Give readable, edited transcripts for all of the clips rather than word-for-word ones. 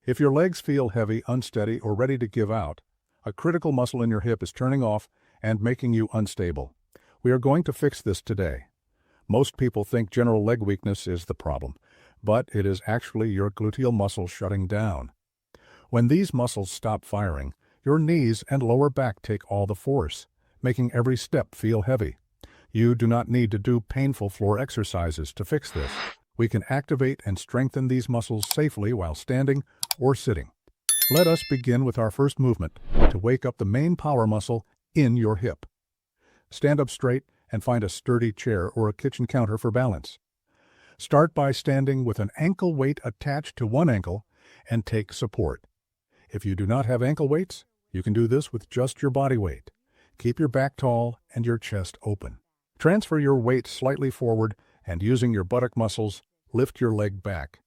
If your legs feel heavy, unsteady, or ready to give out, a critical muscle in your hip is turning off and making you unstable. We are going to fix this today. Most people think general leg weakness is the problem, but it is actually your gluteal muscle shutting down. When these muscles stop firing, your knees and lower back take all the force, making every step feel heavy. You do not need to do painful floor exercises to fix this. We can activate and strengthen these muscles safely while standing or sitting. Let us begin with our first movement to wake up the main power muscle in your hip. Stand up straight and find a sturdy chair or a kitchen counter for balance. Start by standing with an ankle weight attached to one ankle and take support. If you do not have ankle weights, you can do this with just your body weight. Keep your back tall and your chest open. Transfer your weight slightly forward and using your buttock muscles, lift your leg back.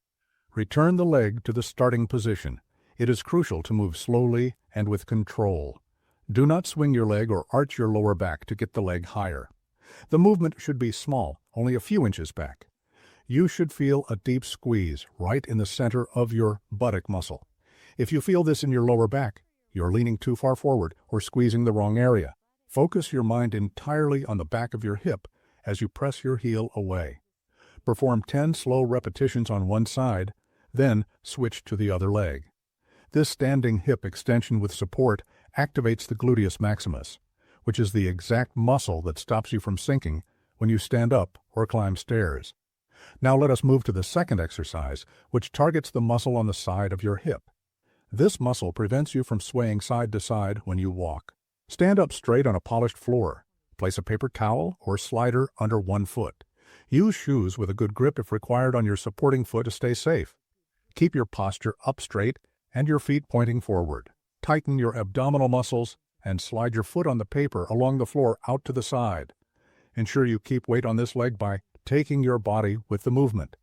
Return the leg to the starting position. It is crucial to move slowly and with control. Do not swing your leg or arch your lower back to get the leg higher. The movement should be small, only a few inches back. You should feel a deep squeeze right in the center of your buttock muscle. If you feel this in your lower back, you're leaning too far forward or squeezing the wrong area. Focus your mind entirely on the back of your hip as you press your heel away. Perform 10 slow repetitions on one side, then switch to the other leg. This standing hip extension with support activates the gluteus maximus, which is the exact muscle that stops you from sinking when you stand up or climb stairs. Now let us move to the second exercise, which targets the muscle on the side of your hip. This muscle prevents you from swaying side to side when you walk. Stand up straight on a polished floor. Place a paper towel or slider under one foot. Use shoes with a good grip if required on your supporting foot to stay safe. Keep your posture up straight and your feet pointing forward. Tighten your abdominal muscles and slide your foot on the paper along the floor out to the side. Ensure you keep weight on this leg by taking your body with the movement.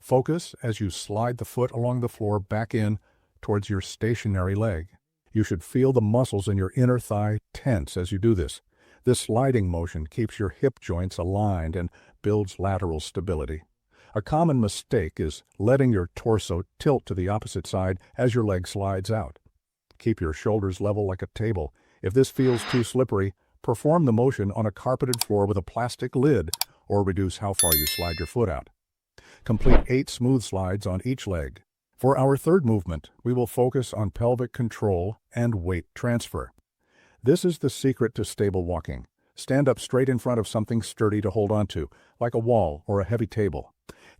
Focus as you slide the foot along the floor back in towards your stationary leg. You should feel the muscles in your inner thigh tense as you do this. This sliding motion keeps your hip joints aligned and builds lateral stability. A common mistake is letting your torso tilt to the opposite side as your leg slides out. Keep your shoulders level like a table. If this feels too slippery, perform the motion on a carpeted floor with a plastic lid or reduce how far you slide your foot out. Complete 8 smooth slides on each leg. For our third movement, we will focus on pelvic control and weight transfer. This is the secret to stable walking. Stand up straight in front of something sturdy to hold onto, like a wall or a heavy table.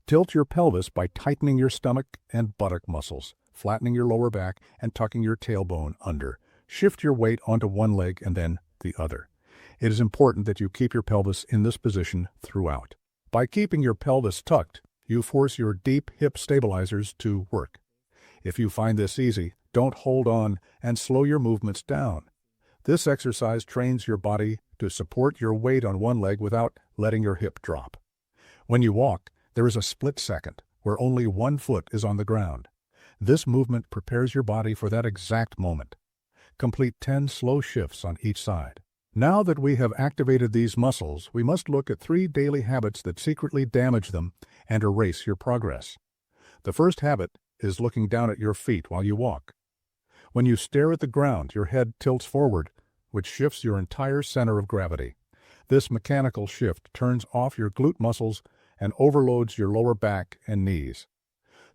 Tilt your pelvis by tightening your stomach and buttock muscles, flattening your lower back, and tucking your tailbone under. Shift your weight onto one leg and then the other. It is important that you keep your pelvis in this position throughout. By keeping your pelvis tucked, you force your deep hip stabilizers to work. If you find this easy, don't hold on and slow your movements down. This exercise trains your body to support your weight on one leg without letting your hip drop. When you walk, there is a split second where only one foot is on the ground. This movement prepares your body for that exact moment. Complete 10 slow shifts on each side. Now that we have activated these muscles, we must look at 3 daily habits that secretly damage them and erase your progress. The first habit is looking down at your feet while you walk. When you stare at the ground, your head tilts forward, which shifts your entire center of gravity. This mechanical shift turns off your glute muscles and overloads your lower back and knees.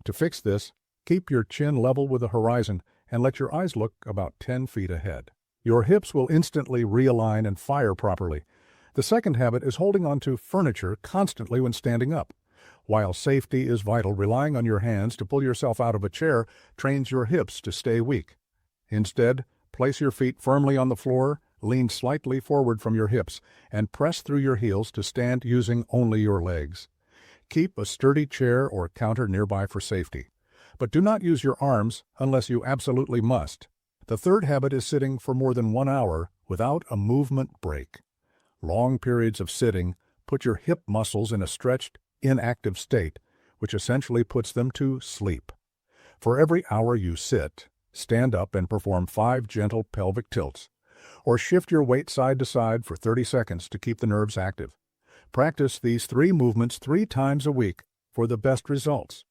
To fix this, keep your chin level with the horizon and let your eyes look about 10 feet ahead. Your hips will instantly realign and fire properly. The second habit is holding onto furniture constantly when standing up. While safety is vital, relying on your hands to pull yourself out of a chair trains your hips to stay weak. Instead, place your feet firmly on the floor, lean slightly forward from your hips, and press through your heels to stand using only your legs. Keep a sturdy chair or counter nearby for safety, but do not use your arms unless you absolutely must. The third habit is sitting for more than 1 hour without a movement break. Long periods of sitting put your hip muscles in a stretched, inactive state, which essentially puts them to sleep. For every hour you sit, stand up and perform 5 gentle pelvic tilts, or shift your weight side to side for 30 seconds to keep the nerves active. Practice these 3 movements 3 times a week for the best results.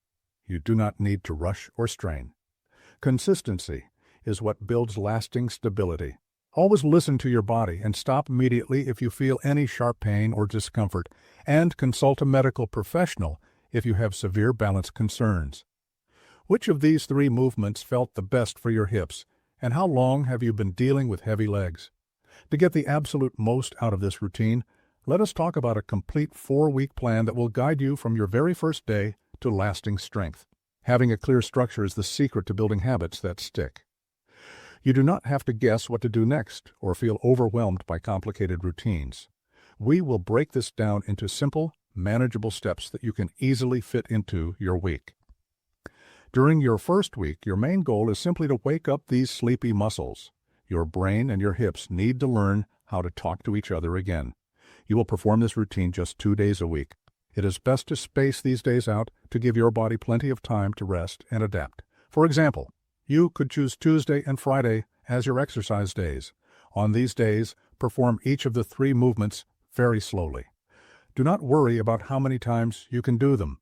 You do not need to rush or strain. Consistency is what builds lasting stability. Always listen to your body and stop immediately if you feel any sharp pain or discomfort, and consult a medical professional if you have severe balance concerns. Which of these 3 movements felt the best for your hips, and how long have you been dealing with heavy legs? To get the absolute most out of this routine, let us talk about a complete 4-week plan that will guide you from your very first day to lasting strength. Having a clear structure is the secret to building habits that stick. You do not have to guess what to do next or feel overwhelmed by complicated routines. We will break this down into simple, manageable steps that you can easily fit into your week. During your first week, your main goal is simply to wake up these sleepy muscles. Your brain and your hips need to learn how to talk to each other again. You will perform this routine just 2 days a week. It is best to space these days out to give your body plenty of time to rest and adapt. For example, you could choose Tuesday and Friday as your exercise days. On these days, perform each of the 3 movements very slowly. Do not worry about how many times you can do them.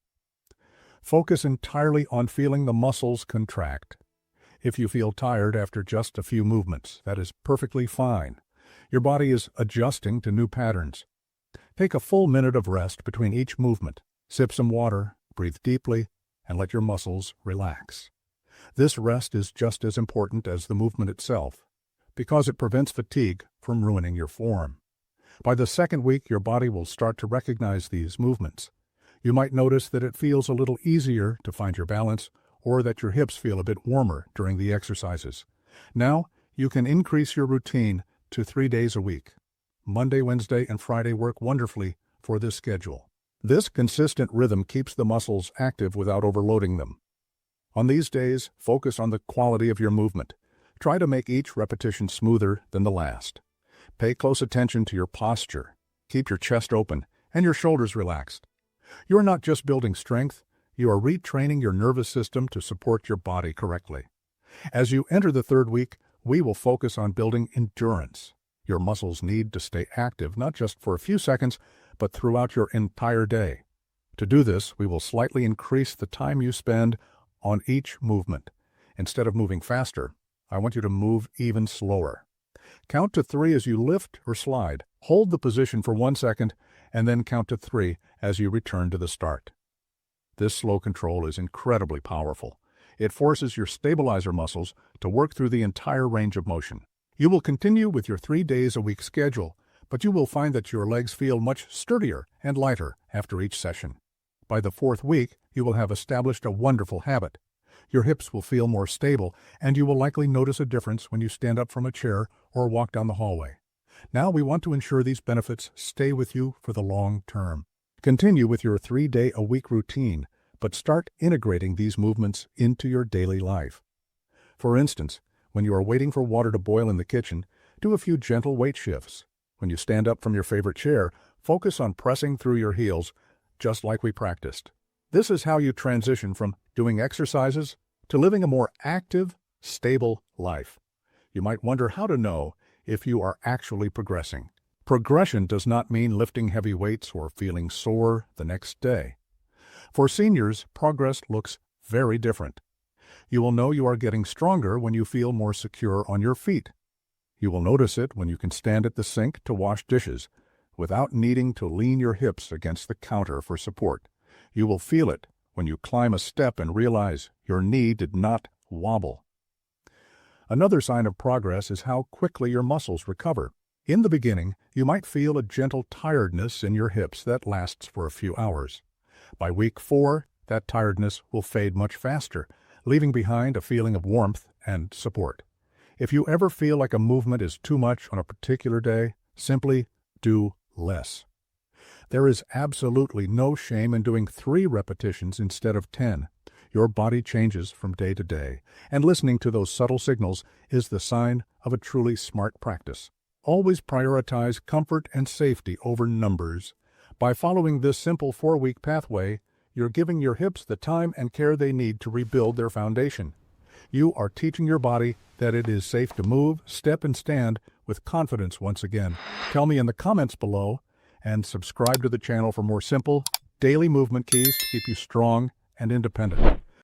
Focus entirely on feeling the muscles contract. If you feel tired after just a few movements, that is perfectly fine. Your body is adjusting to new patterns. Take a full minute of rest between each movement. Sip some water, breathe deeply, and let your muscles relax. This rest is just as important as the movement itself, because it prevents fatigue from ruining your form. By the second week, your body will start to recognize these movements. You might notice that it feels a little easier to find your balance, or that your hips feel a bit warmer during the exercises. Now, you can increase your routine to 3 days a week. Monday, Wednesday, and Friday work wonderfully for this schedule. This consistent rhythm keeps the muscles active without overloading them. On these days, focus on the quality of your movement. Try to make each repetition smoother than the last. Pay close attention to your posture. Keep your chest open and your shoulders relaxed. You are not just building strength, you are retraining your nervous system to support your body correctly. As you enter the 3rd week, we will focus on building endurance. Your muscles need to stay active not just for a few seconds, but throughout your entire day. To do this, we will slightly increase the time you spend on each movement. Instead of moving faster, I want you to move even slower. Count to 3 as you lift or slide. Hold the position for 1 second, and then count to 3 as you return to the start. This slow control is incredibly powerful. It forces your stabilizer muscles to work through the entire range of motion. You will continue with your 3 days a week schedule, but you will find that your legs feel much sturdier and lighter after each session. By the 4th week, you will have established a wonderful habit. Your hips will feel more stable, and you will likely notice a difference when you stand up from a chair or walk down the hallway. Now we want to ensure these benefits stay with you for the long term. Continue with your 3-day-a-week routine, but start integrating these movements into your daily life. For instance, when you are waiting for water to boil in the kitchen, do a few gentle weight shifts. When you stand up from your favorite chair, focus on pressing through your heels, just like we practiced. This is how you transition from doing exercises to living a more active, stable life. You might wonder how to know if you are actually progressing. Progression does not mean lifting heavy weights or feeling sore the next day. For seniors, progress looks very different. You will know you are getting stronger when you feel more secure on your feet. You will notice it when you can stand at the sink to wash dishes without needing to lean your hips against the counter for support. You will feel it when you climb a step and realize your knee did not wobble. Another sign of progress is how quickly your muscles recover. In the beginning, you might feel a gentle tiredness in your hips that lasts for a few hours. By week 4, that tiredness will fade much faster, leaving behind a feeling of warmth and support. If you ever feel like a movement is too much on a particular day, simply do less. There is absolutely no shame in doing 3 repetitions instead of 10. Your body changes from day to day, and listening to those subtle signals is the sign of a truly smart practice. Always prioritize comfort and safety over numbers. By following this simple 4-week pathway, you're giving your hips the time and care they need to rebuild their foundation. You are teaching your body that it is safe to move, step, and stand with confidence once again. Tell me in the comments below, and subscribe to the channel for more simple, daily movement keys to keep you strong and independent.